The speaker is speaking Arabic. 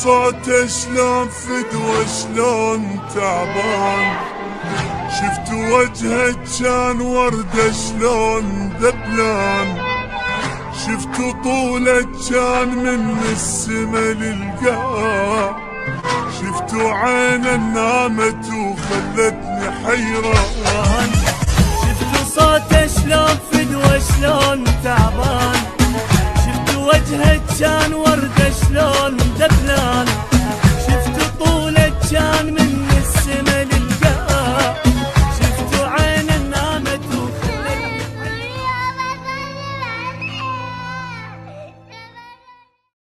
صوته شلون فدوة شلون تعبان، شفتوا وجهه كان وردة شلون ذبلان، شفتوا طوله كان من السما للقاع، شفتوا عينه نامت وخلتني حيران، شفتوا صوته شلون فدوة شلون تعبان، شفتوا وجهه كان وردة شلون دبلان،